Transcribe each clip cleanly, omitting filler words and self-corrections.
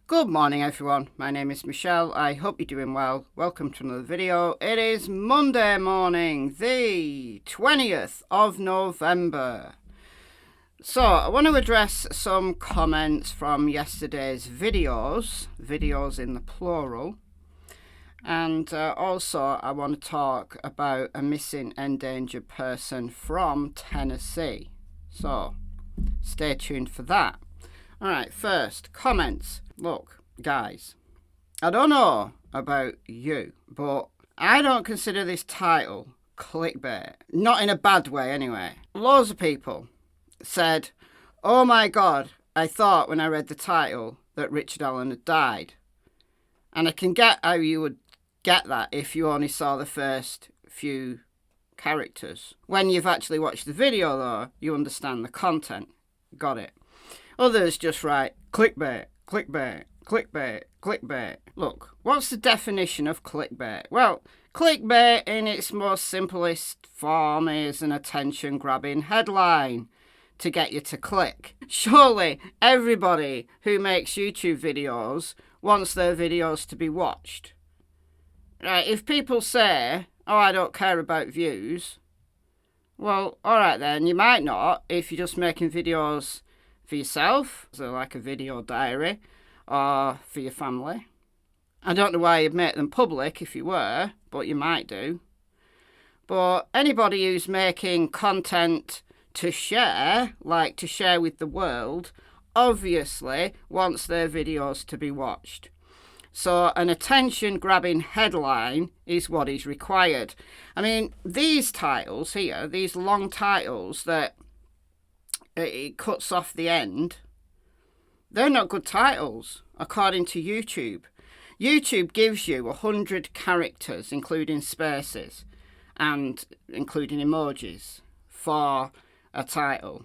Good morning everyone, my name is Michelle, I hope you're doing well. Welcome to another video. It is Monday morning, the 20th of November. So I want to address some comments from yesterday's videos in the plural. And also I want to talk about a missing endangered person from Tennessee. So stay tuned for that. Alright, first, comments. Look, guys, I don't know about you, but I don't consider this title clickbait. Not in a bad way, anyway. Loads of people said, oh my God, I thought when I read the title that Richard Allen had died. And I can get how you would get that if you only saw the first few characters. When you've actually watched the video, though, you understand the content. Got it. Others just write clickbait, clickbait, clickbait, clickbait. Look, what's the definition of clickbait? Well, clickbait in its most simplest form is an attention-grabbing headline to get you to click. Surely everybody who makes YouTube videos wants their videos to be watched. Right, if people say, oh, I don't care about views, well, alright then, you might not if you're just making videos for yourself, so like a video diary, or for your family. I don't know why you'd make them public if you were, but you might do. But anybody who's making content to share, like to share with the world, obviously wants their videos to be watched. So an attention-grabbing headline is what is required. I mean, these titles here, these long titles that it cuts off the end, they're not good titles, according to YouTube. YouTube gives you 100 characters, including spaces, and including emojis, for a title.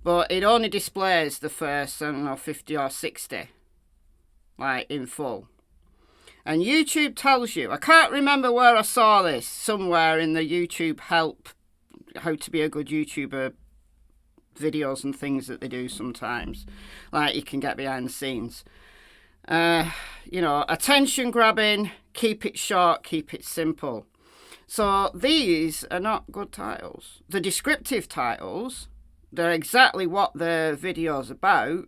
But it only displays the first, I don't know, 50 or 60, like in full. And YouTube tells you, I can't remember where I saw this, somewhere in the YouTube help, how to be a good YouTuber videos and things that they do sometimes, like you can get behind the scenes. You know, attention grabbing, keep it short, keep it simple. So these are not good titles. The descriptive titles, they're exactly what the video's about,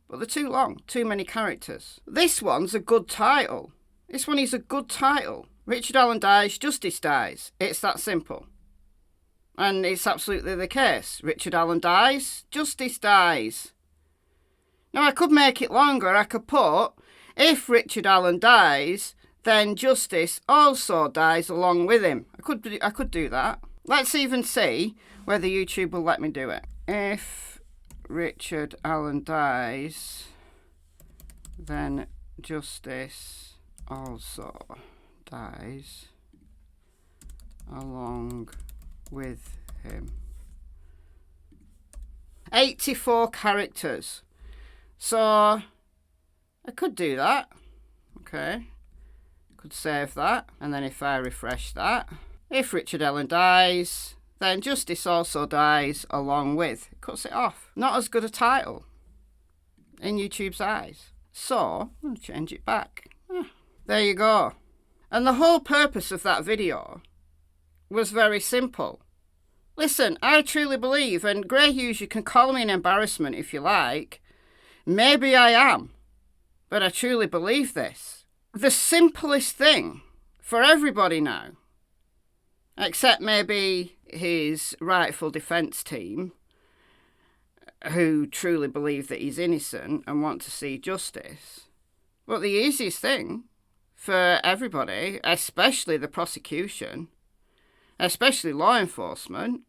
but they're too long, too many characters. This one's a good title. This one is a good title. Richard Allen dies, justice dies. It's that simple. And it's absolutely the case. Richard Allen dies, justice dies. Now, I could make it longer. I could put, if Richard Allen dies, then justice also dies along with him. I could do that. Let's even see whether YouTube will let me do it. If Richard Allen dies, then justice also dies along with him. 84 characters. So I could do that. Okay. Could save that. And then if I refresh that, if Richard Allen dies, then justice also dies along with. It cuts it off. Not as good a title in YouTube's eyes. So I'm going to change it back. There you go. And the whole purpose of that video was very simple. Listen, I truly believe, and Grey Hughes, you can call me an embarrassment if you like. Maybe I am, but I truly believe this. The simplest thing for everybody now, except maybe his rightful defence team, who truly believe that he's innocent and want to see justice. But the easiest thing for everybody, especially the prosecution, especially law enforcement,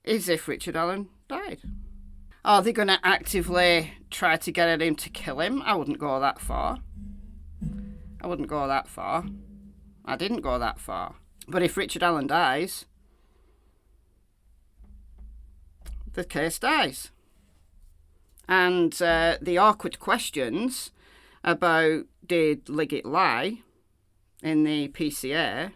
is if Richard Allen died. Are they going to actively try to get at him to kill him? I wouldn't go that far. I wouldn't go that far. I didn't go that far. But if Richard Allen dies, the case dies. And the awkward questions about did Liggett lie in the PCA,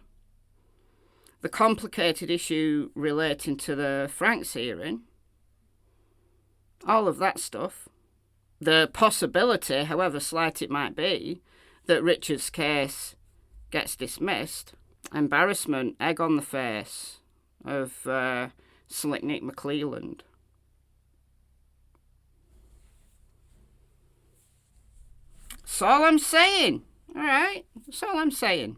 the complicated issue relating to the Franks hearing, all of that stuff, the possibility, however slight it might be, that Richard's case gets dismissed. Embarrassment, egg on the face of Slick Nick McClelland. That's all I'm saying. All right, that's all I'm saying.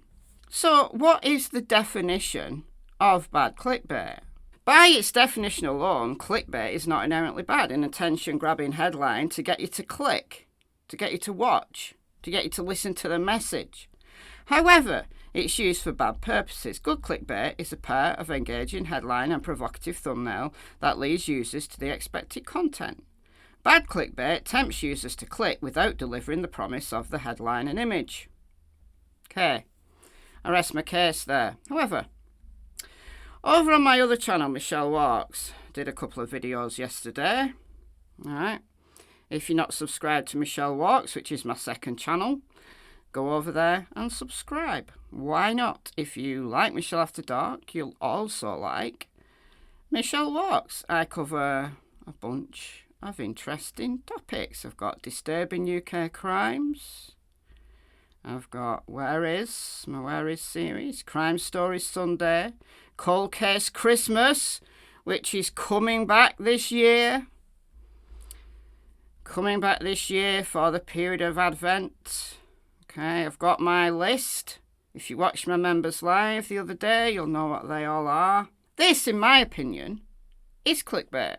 So what is the definition of bad clickbait? By its definition alone, clickbait is not inherently bad, an attention-grabbing headline to get you to click, to get you to watch, to get you to listen to the message. However, it's used for bad purposes. Good clickbait is a pair of engaging headline and provocative thumbnail that leads users to the expected content. Bad clickbait tempts users to click without delivering the promise of the headline and image. Okay, I rest my case there. However, over on my other channel, Michelle Walks, did a couple of videos yesterday. Alright, if you're not subscribed to Michelle Walks, which is my second channel, go over there and subscribe. Why not? If you like MichelleAfterDark, you'll also like Michelle Walks. I cover a bunch of interesting topics. I've got disturbing UK crimes. I've got my Where Is series, Crime Stories Sunday, Cold Case Christmas, which is coming back this year. Coming back this year for the period of Advent. Okay, I've got my list. If you watched my members live the other day, you'll know what they all are. This, in my opinion, is clickbait.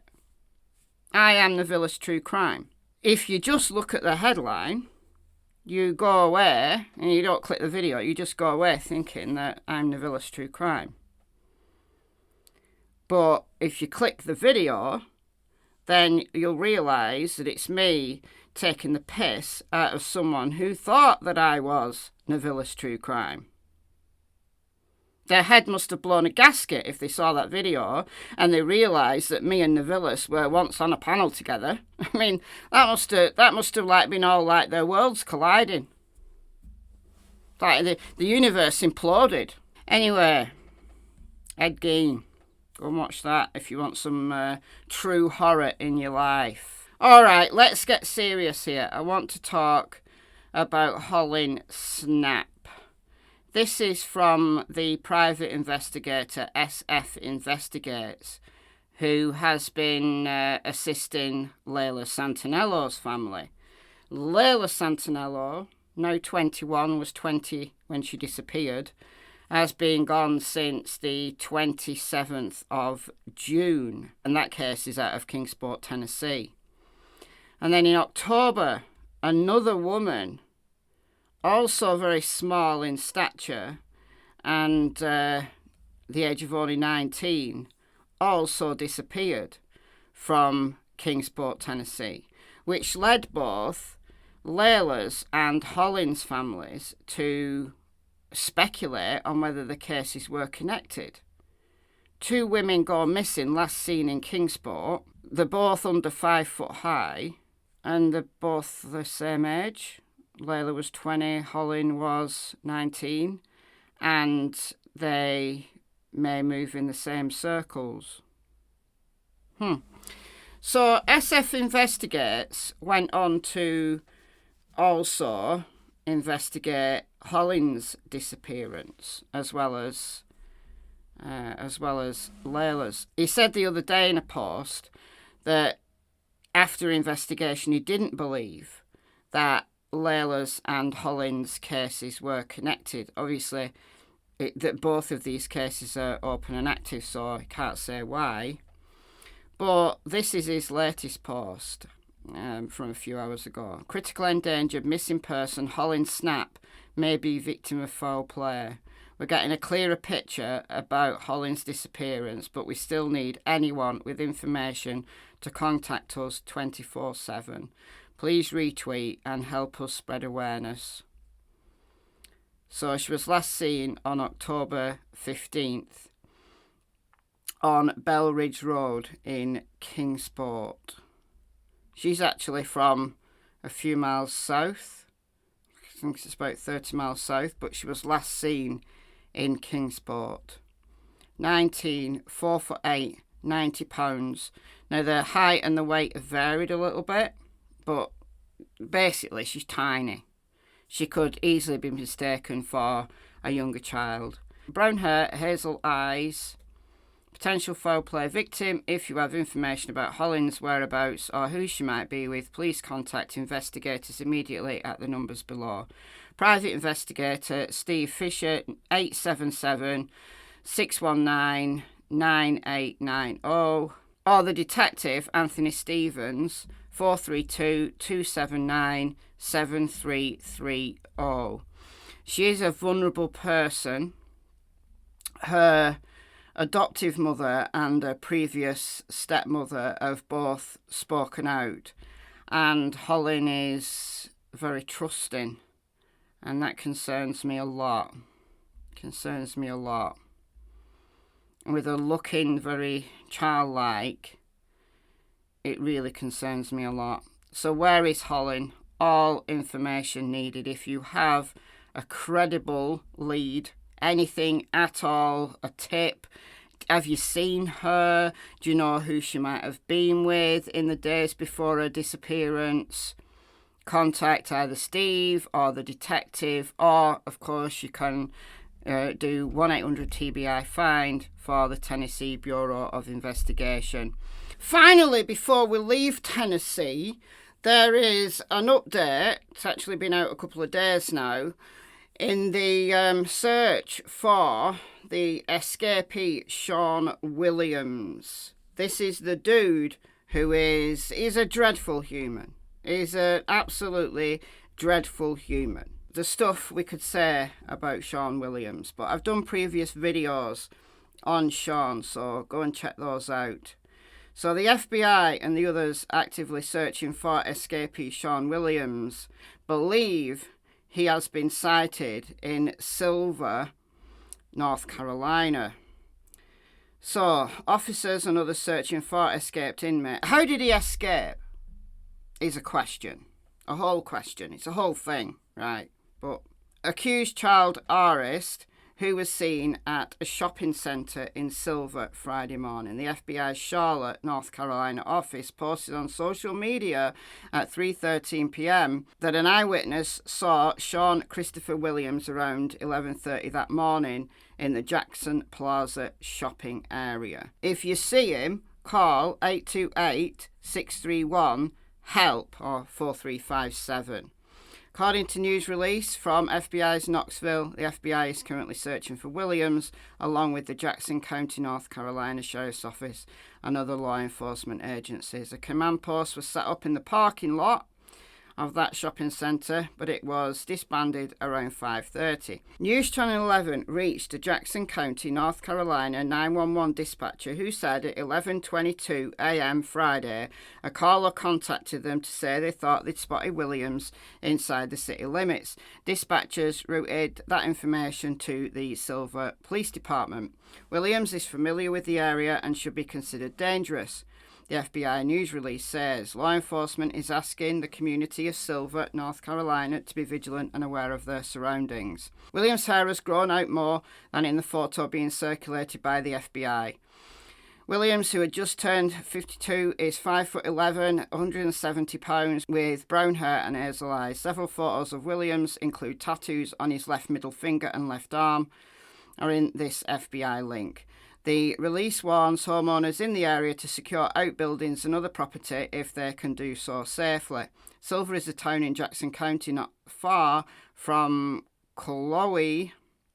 I am the villainous true crime. If you just look at the headline, you go away and you don't click the video, you just go away thinking that I'm the villainous true crime. But if you click the video, then you'll realise that it's me taking the piss out of someone who thought that I was the villainous true crime. Their head must have blown a gasket if they saw that video and they realised that me and Navilis were once on a panel together. I mean, that must have like been all like their worlds colliding. Like the universe imploded. Anyway, Ed Gein. Go and watch that if you want some true horror in your life. Alright, let's get serious here. I want to talk about Hollynn Snapp. This is from the private investigator SF Investigates, who has been assisting Layla Santinello's family. Layla Santinello, now 21, was 20 when she disappeared, has been gone since the 27th of June, and that case is out of Kingsport, Tennessee. And then in October, another woman, also very small in stature and the age of only 19, also disappeared from Kingsport, Tennessee, which led both Layla's and Hollynn's families to speculate on whether the cases were connected. Two women go missing last seen in Kingsport. They're both under 5 foot high and they're both the same age. Layla was 20, Hollynn was 19, and they may move in the same circles. So SF Investigates went on to also investigate Hollynn's disappearance as well as Layla's. He said the other day in a post that after investigation he didn't believe that Layla's and Hollynn's cases were connected. Obviously, that both of these cases are open and active, so I can't say why. But this is his latest post from a few hours ago. Critical endangered missing person Hollynn Snapp may be victim of foul play. We're getting a clearer picture about Hollynn's disappearance, but we still need anyone with information to contact us 24/7. Please retweet and help us spread awareness. So she was last seen on October 15th on Bell Ridge Road in Kingsport. She's actually from a few miles south. I think it's about 30 miles south, but she was last seen in Kingsport. 19, 4'8", 90 pounds. Now the height and the weight have varied a little bit, but basically, she's tiny. She could easily be mistaken for a younger child. Brown hair, hazel eyes, potential foul play victim. If you have information about Hollynn's whereabouts or who she might be with, please contact investigators immediately at the numbers below. Private investigator Steve Fisher, 877-619-9890, or the detective Anthony Stevens, 432-279-7330. She is a vulnerable person. Her adoptive mother and her previous stepmother have both spoken out, and Hollynn is very trusting, and that concerns me a lot. With her looking very childlike, it really concerns me a lot. So where is Hollynn? All information needed. If you have a credible lead, anything at all, a tip, have you seen her? Do you know who she might have been with in the days before her disappearance? Contact either Steve or the detective, or of course you can do 1-800-TBI-FIND for the Tennessee Bureau of Investigation. Finally, before we leave Tennessee, there is an update. It's actually been out a couple of days now, in the search for the escapee Sean Williams. This is the dude who is a dreadful human. He's an absolutely dreadful human. The stuff we could say about Sean Williams, but I've done previous videos on Sean, so go and check those out. So the FBI and the others actively searching for escapee Sean Williams believe he has been sighted in Silver, North Carolina. So officers and others searching for escaped inmate. How did he escape? Is a question. A whole question. It's a whole thing, right? But accused child artist who was seen at a shopping centre in Silver Friday morning. The FBI's Charlotte, North Carolina office posted on social media at 3:13 p.m. that an eyewitness saw Sean Christopher Williams around 11:30 that morning in the Jackson Plaza shopping area. If you see him, call 828-631-HELP or 4357. According to news release from FBI's Knoxville, the FBI is currently searching for Williams, along with the Jackson County, North Carolina Sheriff's Office and other law enforcement agencies. A command post was set up in the parking lot of that shopping centre, but it was disbanded around 5:30. News Channel 11 reached a Jackson County, North Carolina 911 dispatcher who said at 11:22 a.m. Friday, a caller contacted them to say they thought they'd spotted Williams inside the city limits. Dispatchers routed that information to the Silver Police Department. Williams is familiar with the area and should be considered dangerous. The FBI news release says law enforcement is asking the community of Silver, North Carolina, to be vigilant and aware of their surroundings. Williams' hair has grown out more than in the photo being circulated by the FBI. Williams, who had just turned 52, is 5'11", 170 pounds, with brown hair and hazel eyes. Several photos of Williams include tattoos on his left middle finger and left arm are in this FBI link. The release warns homeowners in the area to secure outbuildings and other property if they can do so safely. Silver is a town in Jackson County not far from CHORLEY.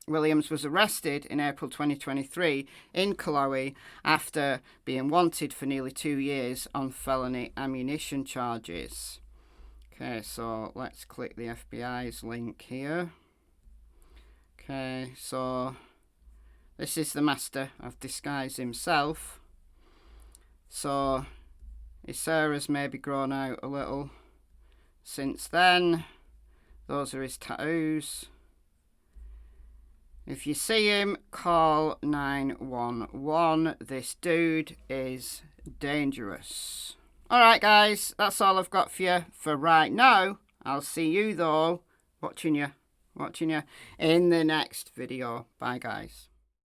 Williams was arrested in April 2023 in CHORLEY after being wanted for nearly 2 years on felony ammunition charges. Okay, so let's click the FBI's link here. Okay, so this is the master of disguise himself. So his hair has maybe grown out a little since then. Those are his tattoos. If you see him, call 911. This dude is dangerous. Alright guys, that's all I've got for you for right now. I'll see you though, watching you in the next video. Bye guys.